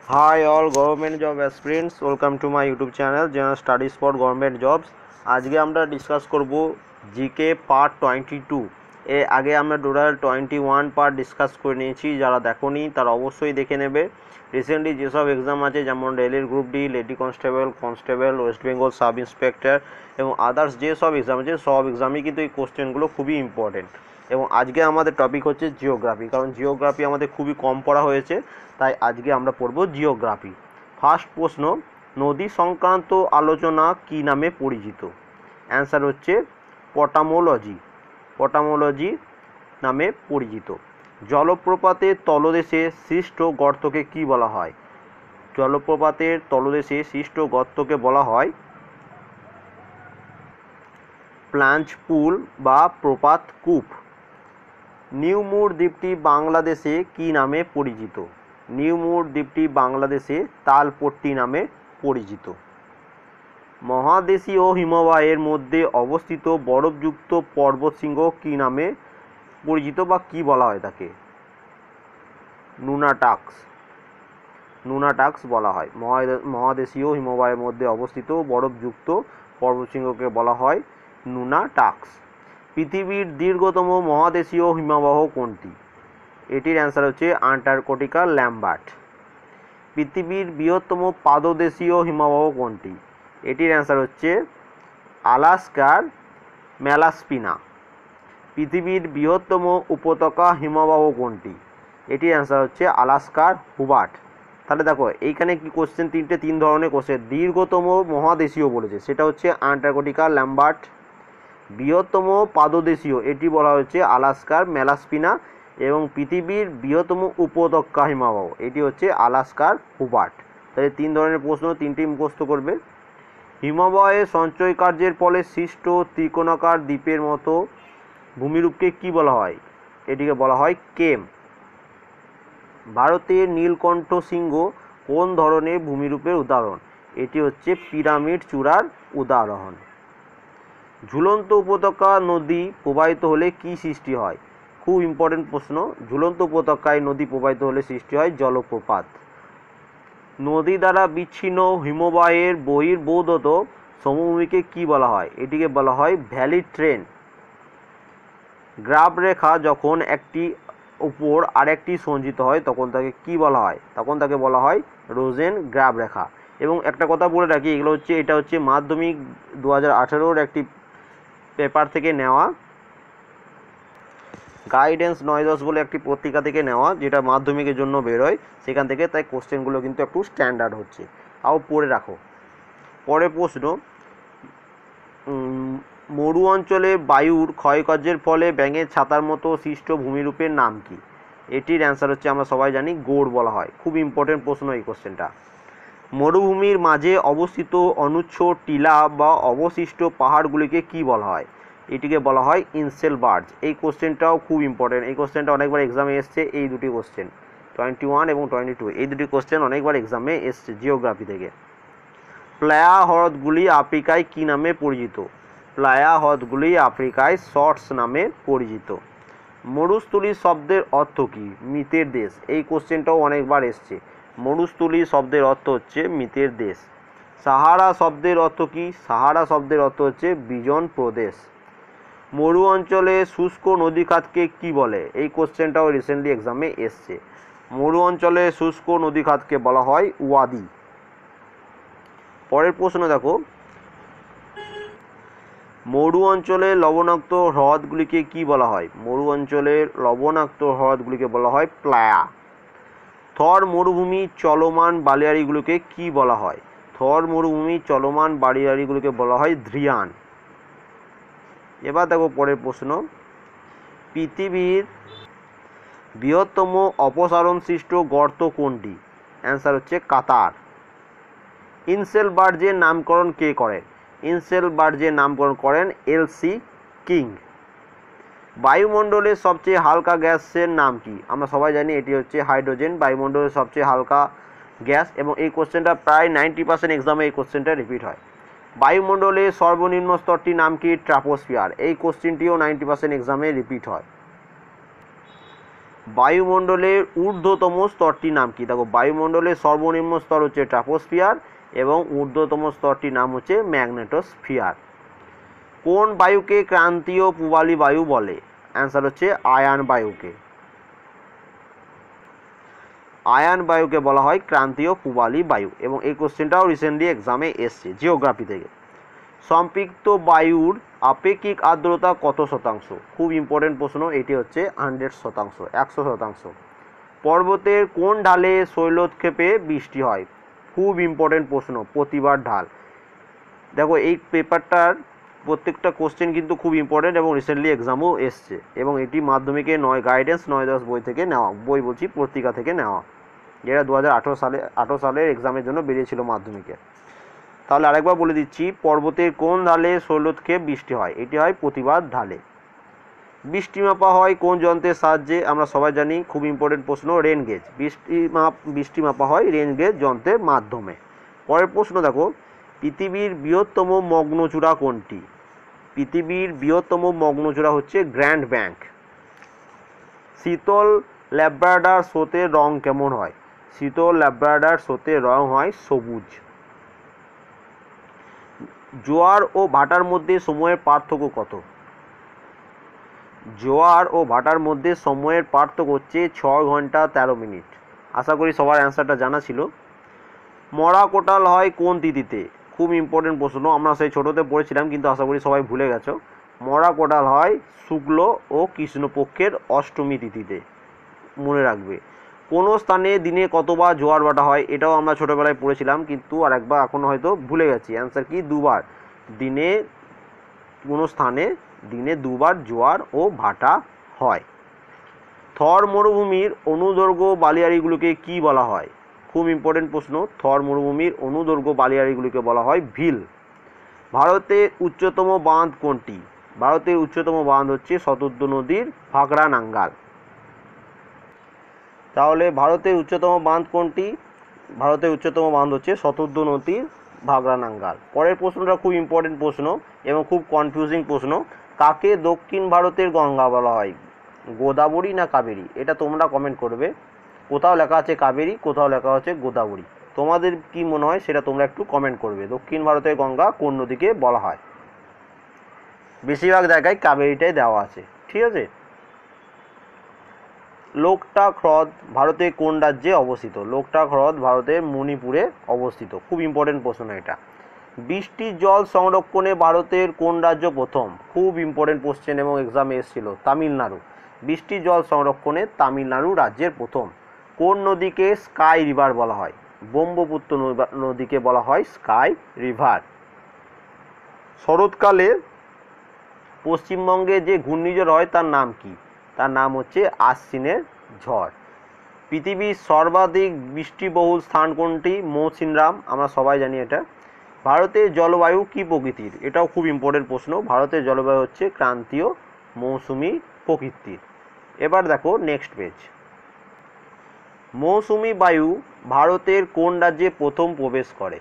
Hi all government job aspirants, welcome to my YouTube channel General Studies for Government Jobs। আজকে আমরা discuss করব GK part 22। এর আগে আমরা টোটাল 21 পার্ট ডিসকাস করে নিয়েছি। যারা দেখোনি তারা অবশ্যই দেখে নেবে। রিসেন্টলি যেসব এক্সাম আছে যেমন রেলের group D, lady constable, West Bengal sub inspector এবং আদার্স যেসব এক্সাম আছে সব এক্সামই কিন্তু এই কোশ্চেনগুলো খুবই ইম্পর্টেন্ট। এবং আজকে আমাদের টপিক হচ্ছে জিওগ্রাফি, কারণ জিওগ্রাফি আমাদের খুবই কম পড়া হয়েছে, তাই আজকে আমরা পড়ব জিওগ্রাফি। ফার্স্ট প্রশ্ন, নদী সংক্রান্ত আলোচনা কী নামে পরিচিত? অ্যান্সার হচ্ছে পটামোলজি নামে পরিচিত। জলপ্রপাতের তলদেশে সৃষ্ট গর্তকে কি বলা হয়? জলপ্রপাতের তলদেশে সৃষ্ট গর্তকে বলা হয় প্লাঞ্চ পুল বা প্রপাত কূপ। নিউমুর দ্বীপটি বাংলাদেশে কি নামে পরিচিত? নিউমুর দ্বীপটি বাংলাদেশে তালপট্টি নামে পরিচিত। মহাদেশীয় হিমবাহের মধ্যে অবস্থিত বরফযুক্ত পর্বতশৃঙ্গ কি নামে পরিচিত বা কি বলা হয় তাকে? নুনাটাক্স বলা হয়। মহাদেশীয় হিমবাহের মধ্যে অবস্থিত বরফযুক্ত পর্বতশৃঙ্গকে বলা হয় নুনাটাক্স। পৃথিবীর দীর্ঘতম মহাদেশীয় হিমবাহ কোনটি? এটির অ্যান্সার হচ্ছে আন্টার্কটিকা ল্যাম্বার্ট। পৃথিবীর বৃহত্তম পাদদেশীয় হিমবাহ কোনটি? এটির অ্যান্সার হচ্ছে আলাস্কার ম্যালাস্পিনা। পৃথিবীর বৃহত্তম উপত্যকা হিমবাহ কোনটি? এটির অ্যান্সার হচ্ছে আলাস্কার হুবার্ট। তাহলে দেখো এইখানে কি কোশ্চেন, তিন ধরনের কোশ্চেন। দীর্ঘতম মহাদেশীয় বলেছে, সেটা হচ্ছে আন্টার্কটিকা ল্যাম্বার্ট। বৃহত্তম পাদদেশীয়, এটি বলা হচ্ছে আলাস্কার ম্যালাস্পিনা। এবং পৃথিবীর বৃহত্তম উপত্যকা হিমবাহ, এটি হচ্ছে আলাস্কার হুবার্ট। তাহলে তিন ধরনের প্রশ্ন, তিনটেই মুখস্থ করবে। হিমবাহের সঞ্চয় কার্যের ফলে সৃষ্ট ত্রিকোণাকার দ্বীপের মতো ভূমিরূপকে কি বলা হয়? এটিকে বলা হয় কেম। ভারতের নীলকণ্ঠ শৃঙ্গ কোন ধরনের ভূমিরূপের উদাহরণ? এটি হচ্ছে পিরামিড চূড়ার উদাহরণ। ঝুলন্ত উপত্যকা নদী প্রবাহিত হলে কি সৃষ্টি হয়? খুব ইম্পর্টেন্ট প্রশ্ন। ঝুলন্ত উপত্যকায় নদী প্রবাহিত হলে সৃষ্টি হয় জলপ্রপাত। নদী দ্বারা বিচ্ছিন্ন হিমবাহের বহির্ভূত সমভূমিকে কি বলা হয়? এটিকে বলা হয় ভ্যালি ট্রেন। গ্রাফ রেখা যখন একটি উপর আরেকটি সঞ্চিত হয় তখন তাকে কি বলা হয়? তখন তাকে বলা হয় রোজেন গ্রাফ রেখা। এবং একটা কথা বলে রাখি, এটা হচ্ছে মাধ্যমিক 2018-র একটি পেপার থেকে নেওয়া, গাইডেন্স 9-10 বলে একটি পত্রিকা থেকে নেওয়া, যেটা মাধ্যমিকের জন্য বেরোয় সেখান থেকে, তাই কোশ্চেনগুলো কিন্তু একটু স্ট্যান্ডার্ড হচ্ছে, তাও পড়ে রাখো। পরের প্রশ্ন, মরু অঞ্চলে বায়ুর ক্ষয়কার্যের ফলে ব্যাঙের ছাতার মতো সৃষ্ট ভূমিরূপের নাম কি? এটির অ্যান্সার হচ্ছে আমরা সবাই জানি গোড় বলা হয়। খুব ইম্পর্টেন্ট প্রশ্ন এই কোশ্চেনটা। মরুভূমির মাঝে অবস্থিত অনুচ্ছ টিলা বা অবশিষ্ট পাহাড়গুলিকে কি বলা হয়? এটিকে বলা হয় ইনসেল বার্জ। এই কোশ্চেনটাও খুব ইম্পর্টেন্ট। এই কোশ্চেনটা অনেকবার এক্সামে এসছে। এই দুটি কোশ্চেন 21 এবং 22, এই দুটি কোশ্চেন অনেকবার এক্সামে এসছে জিওগ্রাফি থেকে। প্লায়া হ্রদগুলি আফ্রিকায় কি নামে পরিচিত? প্লায়া হ্রদগুলি আফ্রিকায় শর্টস নামে পরিচিত। মরুস্থলী শব্দের অর্থ কী? মৃতের দেশ। এই কোশ্চেনটাও অনেকবার এসছে। মরুস্থলী শব্দের অর্থ হচ্ছে মৃতের দেশ। সাহারা শব্দের অর্থ কী? সাহারা শব্দের অর্থ হচ্ছে বিজন প্রদেশ। মরু অঞ্চলে শুষ্ক নদীখাতকে কি বলে? এই কোশ্চেনটাও রিসেন্টলি এক্সামে এসছে। মরু অঞ্চলে শুষ্ক নদীখাতকে বলা হয় ওয়াদি। পরের প্রশ্ন দেখো, মরু অঞ্চলের লবণাক্ত হ্রদগুলিকে কি বলা হয়? মরু অঞ্চলের লবণাক্ত হ্রদগুলিকে বলা হয় প্লায়া। থর মরুভূমি চলমান বালিয়াড়িগুলোকে কি বলা হয়? থর মরুভূমি চলমান বালিয়াড়িগুলোকে বলা হয় ধ্রিয়ান। এবার দেখো পরের প্রশ্ন, পৃথিবীর বৃহত্তম অপসারণ সৃষ্ট গর্ত কোনটি? অ্যান্সার হচ্ছে কাতার। ইনসেল বার্জের নামকরণ কে করেন? ইনসেল বার্জের নামকরণ করেন এলসি কিং। বায়ুমণ্ডলের সবচেয়ে হালকা গ্যাসের নাম কি? আমরা সবাই জানি এটি হচ্ছে হাইড্রোজেন, বায়ুমণ্ডলের সবচেয়ে হালকা গ্যাস। এবং এই কোশ্চেনটা প্রায় 90% এক্সামে এই কোশ্চেনটা রিপিট হয়। বায়ুমণ্ডলের সর্বনিম্ন স্তরটির নাম কি? ট্রাপোস্ফিয়ার। এই কোশ্চেনটিও 90% এক্সামে রিপিট হয়। বায়ুমণ্ডলের ঊর্ধ্বতম স্তরটির নাম কি? দেখো, বায়ুমণ্ডলের সর্বনিম্ন স্তর হচ্ছে ট্রাপোস্ফিয়ার এবং ঊর্ধ্বতম স্তরটির নাম হচ্ছে ম্যাগনেটোস্ফিয়ার। কোন বায়ুকে ক্রান্তীয় পূবালী বায়ু বলে? অ্যান্সার হচ্ছে আয়ান বায়ুকে। আয়ান বায়ুকে বলা হয় ক্রান্তীয় পূবালী বায়ু, এবং এই কোশ্চেনটাও রিসেন্টলি এক্সামে এসছে জিওগ্রাফি থেকে। সম্পৃক্ত বায়ুর আপেক্ষিক আর্দ্রতা কত শতাংশ? খুব ইম্পর্টেন্ট প্রশ্ন, এটি হচ্ছে 100%, 100%। পর্বতের কোন ঢালে শৈলোৎক্ষেপে বৃষ্টি হয়? খুব ইম্পর্টেন্ট প্রশ্ন, প্রতিবার ঢাল। দেখো, এই পেপারটার প্রত্যেকটা কোশ্চেন কিন্তু খুব ইম্পর্টেন্ট এবং রিসেন্টলি এক্সামও এসছে, এবং এটি মাধ্যমিকে 9 গাইডেন্স 9-10 বই থেকে নেওয়া, বই বলছি পত্রিকা থেকে নেওয়া, যেটা 2018 সালের এক্সামের জন্য বেরিয়েছিল মাধ্যমিকে। তাহলে আরেকবার বলে দিচ্ছি, পর্বতের কোন ঢালে শৈলোৎক্ষেপ বৃষ্টি হয়? এটি হয় প্রতিবার ঢালে। বৃষ্টি মাপা হয় কোন যন্ত্রের সাহায্যে? আমরা সবাই জানি, খুব ইম্পর্টেন্ট প্রশ্ন, রেন গেজ। বৃষ্টি মাপা হয় রেন গেজ যন্ত্রের মাধ্যমে। পরের প্রশ্ন দেখো, পৃথিবীর বৃহত্তম মগ্নচূড়া কোনটি? পৃথিবীর বৃহত্তম মগ্নচূড়া হচ্ছে গ্র্যান্ড ব্যাংক। শীতল ল্যাব্রাডার স্রোতের রং কেমন হয়? শীতল ল্যাব্রাডার স্রোতের রং হয় সবুজ। জোয়ার ও ভাটার মধ্যে সময়ের পার্থক্য কত? জোয়ার ও ভাটার মধ্যে সময়ের পার্থক্য হচ্ছে 6 ঘন্টা 13 মিনিট। আশা করি সবার অ্যান্সারটা জানা ছিল। মরা কোটাল হয় কোন তিথিতে? খুব ইম্পর্টেন্ট প্রশ্ন, আমরা সেই ছোটোতে পড়েছিলাম, কিন্তু আশা করি সবাই ভুলে গেছো। মরা কোটাল হয় শুক্ল ও কৃষ্ণপক্ষের অষ্টমী তিথিতে, মনে রাখবে। কোনো স্থানে দিনে কতবার জোয়ার ভাটা হয়? এটাও আমরা ছোটোবেলায় পড়েছিলাম, কিন্তু আর একবার এখনও হয়তো ভুলে গেছি। অ্যান্সার কি? 2 বার। দিনে, কোনো স্থানে দিনে 2 বার জোয়ার ও ভাটা হয়। থর মরুভূমির অনুদৈর্ঘ্য বালিয়াড়িগুলোকে কি বলা হয়? খুব ইম্পর্টেন্ট প্রশ্ন, থর মরুভূমির অনুদৈর্ঘ্য বালিয়াড়িগুলিকে বলা হয় ভিল। ভারতের উচ্চতম বাঁধ কোনটি? ভারতের উচ্চতম বাঁধ হচ্ছে শতদ্রু নদীর ভাকরা নাঙ্গাল। তাহলে ভারতের উচ্চতম বাঁধ কোনটি? ভারতের উচ্চতম বাঁধ হচ্ছে শতদ্রু নদীর ভাকরা নাঙ্গাল। পরের প্রশ্নটা খুব ইম্পর্টেন্ট প্রশ্ন এবং খুব কনফিউজিং প্রশ্ন, কাকে দক্ষিণ ভারতের গঙ্গা বলা হয়? গোদাবরী না কাবেরী? এটা তোমরা কমেন্ট করবে। কোথাও লেখা আছে কাবেরী, কোথাও লেখা আছে গোদাবরী। তোমাদের কি মনে হয় সেটা তোমরা একটু কমেন্ট করবে। দক্ষিণ ভারতের গঙ্গা কোন নদীকে বলা হয়? বেশিরভাগ জায়গায় কাবেরীটাই দেওয়া আছে, ঠিক আছে। লোকটাক হ্রদ ভারতের কোন রাজ্যে অবস্থিত? লোকটাক হ্রদ ভারতের মণিপুরে অবস্থিত। খুব ইম্পর্টেন্ট প্রশ্ন এটা। বৃষ্টির জল সংরক্ষণে ভারতের কোন রাজ্য প্রথম? খুব ইম্পর্টেন্ট কোশ্চেন এবং এক্সামে এসেছিল, তামিলনাড়ু। বৃষ্টির জল সংরক্ষণে তামিলনাড়ু রাজ্যের প্রথম। কোন নদীকে স্কাই রিভার বলা হয়? ব্রহ্মপুত্র নদীকে বলা হয় স্কাই রিভার। শরৎকালে পশ্চিমবঙ্গে যে ঘূর্ণিঝড় হয় তার নাম কি? তার নাম হচ্ছে আশ্বিনের ঝড়। পৃথিবীর সর্বাধিক বৃষ্টিবহুল স্থান কোনটি? মৌসিনরাম, আমরা সবাই জানি এটা। ভারতের জলবায়ু কি প্রকৃতির? এটাও খুব ইম্পর্টেন্ট প্রশ্ন। ভারতের জলবায়ু হচ্ছে ক্রান্তীয় মৌসুমি প্রকৃতির। এবার দেখো নেক্সট পেজ। মৌসুমি বায়ু ভারতের কোন রাজ্যে প্রথম প্রবেশ করে?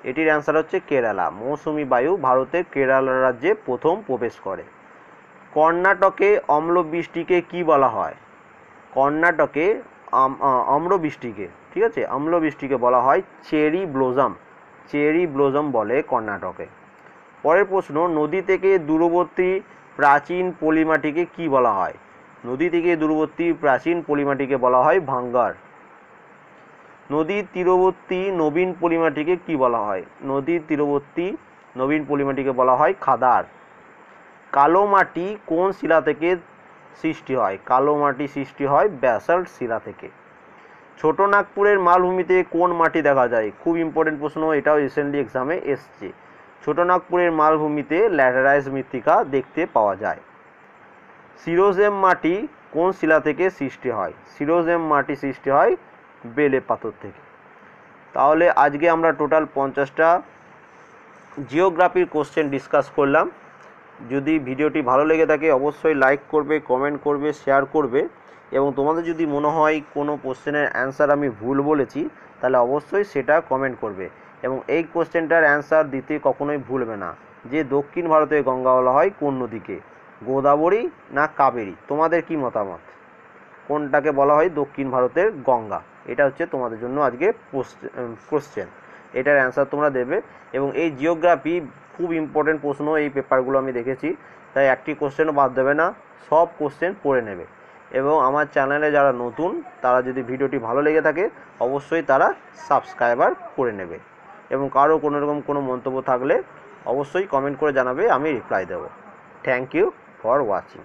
এটির অ্যান্সার হচ্ছে কেরালা। মৌসুমি বায়ু ভারতের কেরালা রাজ্যে প্রথম প্রবেশ করে। কর্ণাটকে অম্লবৃষ্টিকে কি বলা হয়? কর্ণাটকে অম্লবৃষ্টিকে, ঠিক আছে, অম্লবৃষ্টিকে বলা হয় চেরি ব্লোজম। চেরি ব্লোজম বলে কর্ণাটকে। পরের প্রশ্ন, নদী থেকে দূরবর্তী প্রাচীন পলিমাটিকে কি বলা হয়? নদী থেকে দূরবর্তী প্রাচীন পলিমাটিকে বলা হয় ভাঙ্গার। নদীর তীরবর্তী নবীন পলিমাটিকে কি বলা হয়? নদীর তীরবর্তী নবীন পলিমাটিকে বলা হয় খাদার। কালো মাটি কোন শিলা থেকে সৃষ্টি হয়? কালো মাটি সৃষ্টি হয় ব্যাসাল্ট শিলা থেকে। ছোটনাগপুরের মালভূমিতে কোন মাটি দেখা যায়? খুব ইম্পর্টেন্ট প্রশ্ন, এটাও রিসেন্টলি এক্সামে এসছে। ছোটনাগপুরের মালভূমিতে ল্যাটেরাইট মৃত্তিকা দেখতে পাওয়া যায়। সিরোজেম মাটি কোন শিলা থেকে সৃষ্টি হয়? সিরোজেম মাটি সৃষ্টি হয় বেলে পাথর থেকে। তাহলে আজকে আমরা টোটাল 50টা জিওগ্রাফির কোশ্চেন ডিসকাস করলাম। যদি ভিডিওটি ভালো লেগে থাকে অবশ্যই লাইক করবে, কমেন্ট করবে, শেয়ার করবে, এবং তোমাদের যদি মনে হয় কোনো কোশ্চেনের অ্যান্সার আমি ভুল বলেছি তাহলে অবশ্যই সেটা কমেন্ট করবে, এবং এই কোশ্চেনটার অ্যান্সার দিতে কখনোই ভুলবে না যে দক্ষিণ ভারতের গঙ্গা বলা হয় কোন নদীকে? গোদাবরী না কাবেরী? তোমাদের কি মতামত? কোনটাকে বলা হয় দক্ষিণ ভারতের গঙ্গা? এটা হচ্ছে তোমাদের জন্য আজকে কোশ্চেন, এটার অ্যান্সার তোমরা দেবে। এবং এই জিওগ্রাফি খুব ইম্পর্টেন্ট প্রশ্ন, এই পেপারগুলো আমি দেখেছি, তাই একটি কোশ্চেনও বাদ দেবে না, সব কোশ্চেন পড়ে নেবে। এবং আমার চ্যানেলে যারা নতুন তারা যদি ভিডিওটি ভালো লেগে থাকে অবশ্যই তারা সাবস্ক্রাইবার করে নেবে। এবং কারো কোনো রকম কোনো মন্তব্য থাকলে অবশ্যই কমেন্ট করে জানাবে, আমি রিপ্লাই দেবো। Thank you for watching.